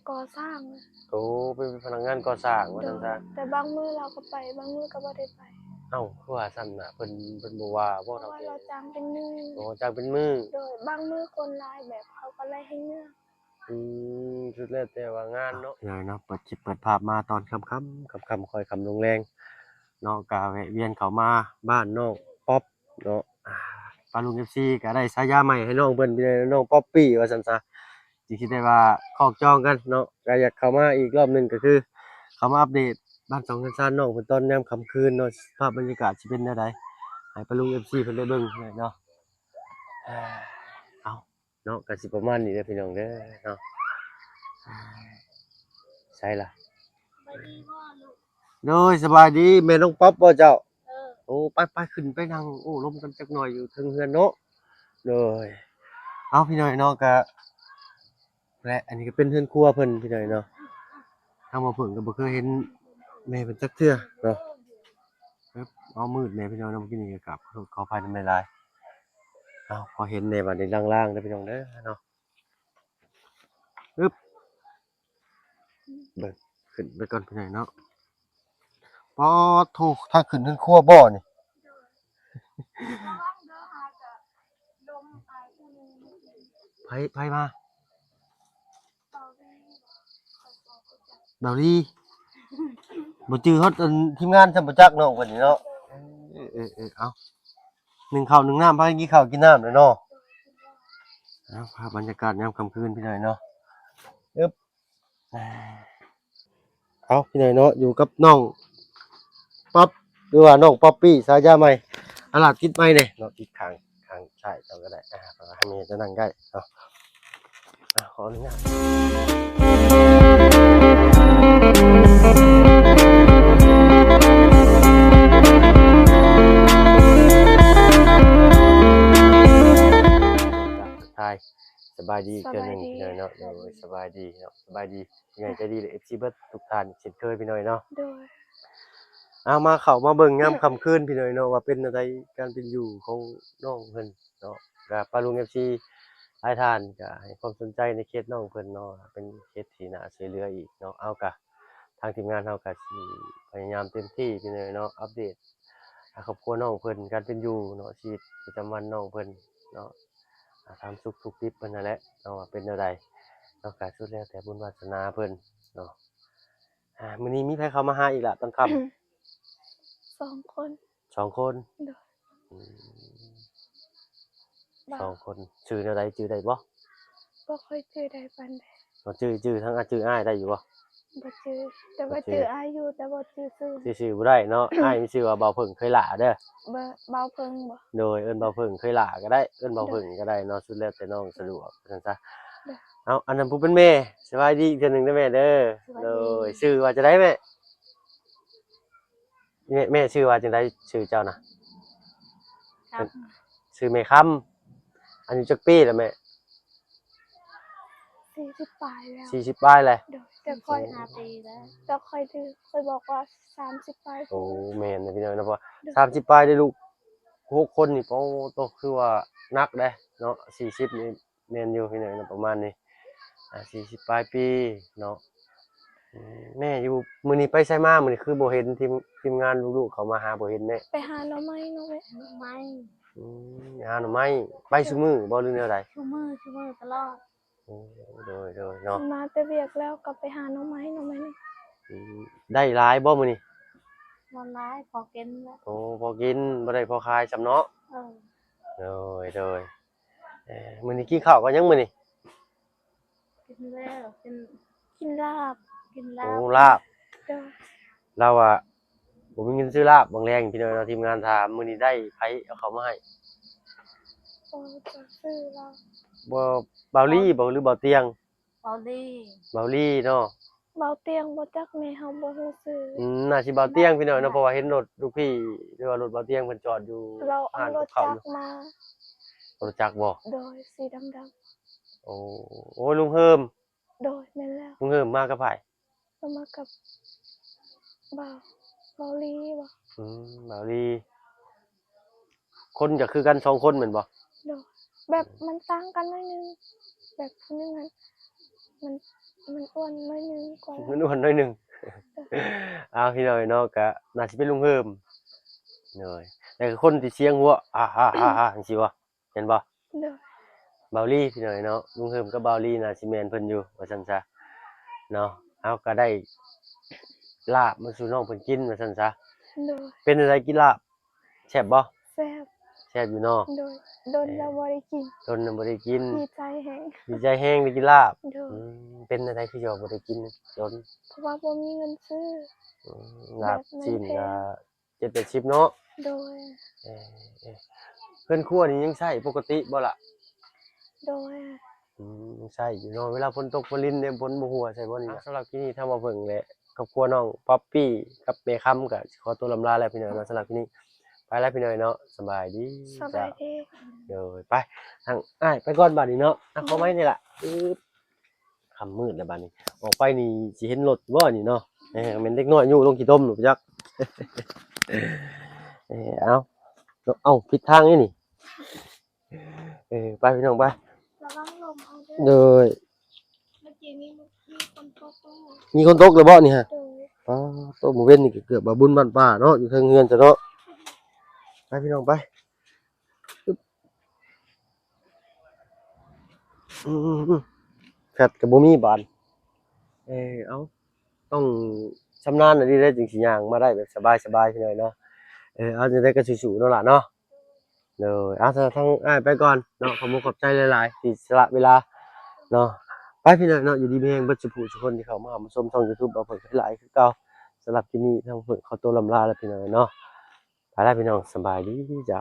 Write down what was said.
ก่อสร้าง โอ้เป็นพนักงานก่อสร้างว่า โด ซั่น ย ซะ แต่บางมื้อเราก็ไปบางมื้อก็บ่ได้ไป เอ้าคือว่าซั่นน่ะเพิ่นบ่ว่าบ่ เพราะ เฒ่า ว่า แก่ เราจ้างเป็นมื้อ อ๋อจ้างเป็นมื้อ โดยบางมื้อคนหลายแบบเขาก็ไล่ให้เมื่อ สุดแล้วแต่ว่างานเนาะยายเนาะเปิดคลิปเปิดภาพมาตอนค่ำๆค่ำๆค่อยค่ำลงแรงเนาะก็แวะเวียนเข้ามาบ้านน้องป๊อปเนาะปาลุง FC ก็ได้ฉายาใหม่ให้น้องเพิ่นไปเลยน้องป๊อปปี้ว่าซั่นซะสิคิดได้ว่าคอกจองกันเนาะก็อยากเข้ามาอีกรอบหนึงก็คือเข้ามาอัปเดตบ้านสองเรือนซ่านน้องเพิ่นตอนยามค่ำคืนเนาะสภาพบรรยากาศสิเป็นแนวใดให้ปาลุง FC เพิ่นได้เบิ่งเนาะเอาเนาะก็สิประมาณนี้เด้อพี่น้องเด้อเนาะใช่ล่ะโดยสบายดีแม่น้องป๊อปบ่เจ้าโอ้ไปขึ้นไปนั่งโอ้ลมกันจักหน่อยอยู่เทิงเรือนเนาะโดยเอาพี่น้อยเนาะก็และอันนี้ก็เป็นเรือนครัวเพิ่นพี่น้อยเนาะทางมาเพิ่นก็บ่เคยเห็นแม่เพิ่นจักเทื่อเนาะปึ๊บเอามืดแม่พี่น้อยเนาะเมื่อกี้นี่ก็กลับขออภัยนำหลายๆเอาพอเห็นแน่บัดนี้ล่างๆเด้อพี่น้องเด้อเนาะปึ๊บเบิ่งขึ้นไปก่อนพี่น้อยเนาะปอโถทางขึ้นเรือนครัวบ่นี่ ไผมาเบาลีบ่จื้อฮอดอันทีมงานซำบ่จักน้องเพิ่นนี่เนาะเอานึ่งข้าวนึ่งน้ำพากันกินข้าวกินน้ำเลยเนาะเอาภาพบรรยากาศยามค่ำคืนพี่น้อยเนาะอึ๊บเอาพี่น้อยเนาะอยู่กับน้องป๊อปหรือว่าน้องป๊อปปี้ฉายาใหม่ตลาดติดไม้นี่เนาะติดข้างใช่เจ้าก็ได้ให้แม่จะนั่งได้เนาะขออนุญาตทายสบายดีเกินหนึ่งพี่น้อยเนาะสบายดีเนาะสบายดียังไงใจดีเลย FC เบิดทุกท่านเช่นเคยพี่น้อยเนาะ โดย เอามาเข้ามาเบิ่งยามค่ำคืนพี่น้อยเนาะว่าเป็นจั่งใดการเป็นอยู่ของน้องเพิ่นเนาะก็ปาลุง FC หลายท่านก็ให้ความสนใจในเคสน้องเพิ่นเนาะเป็นเคสที่น่าช่วยเหลืออีกเนาะเอาก็ทางทีมงานเราก็สิพยายามเต็มที่พี่น้อยเนาะอัปเดตครอบครัวน้องเพิ่นการเป็นอยู่เนาะชีวิตประจำวันน้องเพิ่นเนาะตามสุขทุกข์ดิบเพิ่นนั่นแหละเนาะว่าเป็นแนวใดเนาะก็สุดแล้วแต่บุญวาสนาเพิ่นเนาะมื้อนี้มีไผเข้ามาหาอีกล่ะตอนค่ำ 2 คน 2 คน โดย 2 คนชื่อแนวใดชื่อได้บ่ บ่ค่อยจื้อได้ปานใด บ่ชื่อทั้งชื่ออ้ายได้อยู่บ่ บ่จื้อแต่ว่าจื้ออายุแต่บ่จื้อชื่อ ชื่อบ่ได้เนาะ อ้ายมีชื่อว่าเบาเพิ่งเคยหล่าเด้อ เบาเพิ่งบ่ โดยเอิ้นเบาเพิ่งเคยหล่าก็ได้เอิ้นเบาเพิ่งก็ได้เนาะสุดแล้วแต่น้องสะดวกว่าซั่นซะเอาอันนั้นผู้เป็นแม่สบายดีอีกเทื่อหนึงเด้อแม่เด้อโดยชื่อว่าจังได๋แม่แม่ชื่อว่าจังได๋ชื่อเจ้าน่ะ ครับ ชื่อแม่คำอายุจักปีแล้วแม่ 40ปลายแล้ว 40ปลายแล้ว โดยแต่ค่อย5ปีแล้วแต่ค่อยดื้อค่อยบอกว่า30ปลาย โอ้แม่นนะพี่น้องเนาะเพราะ30ปลายได้ลูก6คนนี่โอ้โตคือว่านักเด้เนาะ40นี่แม่นอยู่พี่น้องเนาะประมาณนี้40ปลายปีเนาะแม่อยู่มื้อนี้ไปไสมามื้อนี้คือบ่เห็นทีมงานลูกๆเขามาหาบ่เห็นแม่ ไปหาหน่อไม้เนาะแม่หน่อไม้ หาหน่อไม้ไปซุมื้อบ่หรือแนวใด ซุมื้อตลอด โอ้โดยเนาะ มาแต่เวียกแล้วก็ไปหาหน่อไม้นี่ ได้หลายบ่มื้อนี้ บ่หลายพอกินแล้ว โอ้พอกินบ่ได้พอขายซำเนาะ เออ โดยมื้อนี้กินข้าวกันยังมื้อนี้ กินแล้วกินลาบ โอ้ลาบ เด้อ เราอะบ่มีเงินซื้อลาบบางแรงพี่น้องเนาะทีมงานถามมื้อนี้ได้ไผเอาเข้ามาให้ บ่จะซื้อลาบ บ่เบาลี่บ่หรือเบาเตียง เบาดี เบาลี่เนาะ เบาเตียงบ่จักแม่เฮาบ่ฮู้ชื่อ น่าสิเบาเตียงพี่น้องเนาะเพราะว่าเห็นรถลูกพี่หรือว่ารถเบาเตียงเพิ่นจอดอยู่ เราเอารถจักรมา รถจักรบ่ โดยสีดำ โอ้ลุงเฮิม ๆโดยแม่นแล้ว ลุงเฮิมมากับไผ ก็มากับเบาลีบ่ เบาลี่คนก็คือกัน2คนแม่นบ่ โดยแบบมันต่างกันหน่อยนึงแบบผู้นึงมัน มันอ้วนไม่นึงกว่า มันอ้วนหน่อยหนึง เอาพี่น้อยเนาะก็น่าสิเป็นลุงเฮิมเนาะแต่คือคนที่เสียงหัวจังซี่บ่เห็นบ่ โดย เบาลี่พี่น้อยเนาะลุงเฮิมกับเบาลี่น่าสิแม่นเพิ่นอยู่ว่าซั่นซะเนาะเอาก็ได้ลาบมาสู่น้องเพิ่นกินว่าซั่นซะ โดย เป็นจั่งใดกินลาบแซ่บบ่ แซ่บ แซ่บอยู่เนาะ โดยโดนแล้วบ่ได้กิน ตนน่ะบ่ได้กิน ดีใจแฮง ดีใจแฮงได้กินลาบ โดย เป็นจั่งใดคือสิว่าบ่ได้กินตน เพราะว่าบ่มีเงินซื้อ ลาบ แบบมัน ชิ้น แพ ก็ ง 7-80เนาะ โดย เออๆเพิ่นครัวนี่ยังใช้ปกติบ่ล่ะ โดย ใช่อยู่เนาะเวลาฝนตกฝนลิ้นเนี่ยฝนบ่หัวใช่บ่นี่สำหรับที่นี่ถ้ามาเบิ่งแหละครอบครัวน้องป๊อปปี้กับแม่ค่ำก็สิขอตัวลำลาแล้วพี่น้อยเนาะสำหรับที่นี่ไปแล้วพี่น้อยเนาะสบายดี สบายดี เดี๋ยวไปทางอ้ายไปก่อนบัดนี้เนาะขอไม้นี่ล่ะอึ๊บค่ำมืดแล้วบัดนี้ออกไปนี่สิเห็นรถบ่นี่เนาะแม่นเด็กน้อยอยู่ลงขี้ต้มหนูจัก เอาผิดทางนี่ไปพี่น้องไประ วังลมเอาเด้อ เด้อ เมื่อกี้นี้มีคนโตโต มีคนตกแล้วบ่นี่ฮะ โดย อ๋อโตหมู่เว้นนี่ก็เกือบบ่าบุญบ้านป้าเนาะอยู่เทิงเฮือนซะเนาะไปพี่น้องไปอึ๊บอือแฟดก็บ่มีบานเอาต้องชำนาญอันนี้ได้จึงสิย่างมาได้แบบสบายๆพี่น้อยเนาะเอาจังได๋ก็สู้ๆเนาะล่ะเนาะเด้อเอาซะทางอ้ายไปก่อนเนาะขอบคุณขอบใจหลายๆที่สละเวลาเนาะไปพี่น้อยเนาะอยู่ดีมีแรงเบิดสุขทุกคนที่เข้ามาชมช่อง YouTube บ่าวเพิ่นหลายคือเก่าสำหรับที่นี่ทางเพิ่นขอตัวลำลาแล้วพี่น้อยเนาะไปแล้วพี่น้องสบายดีจ้ะ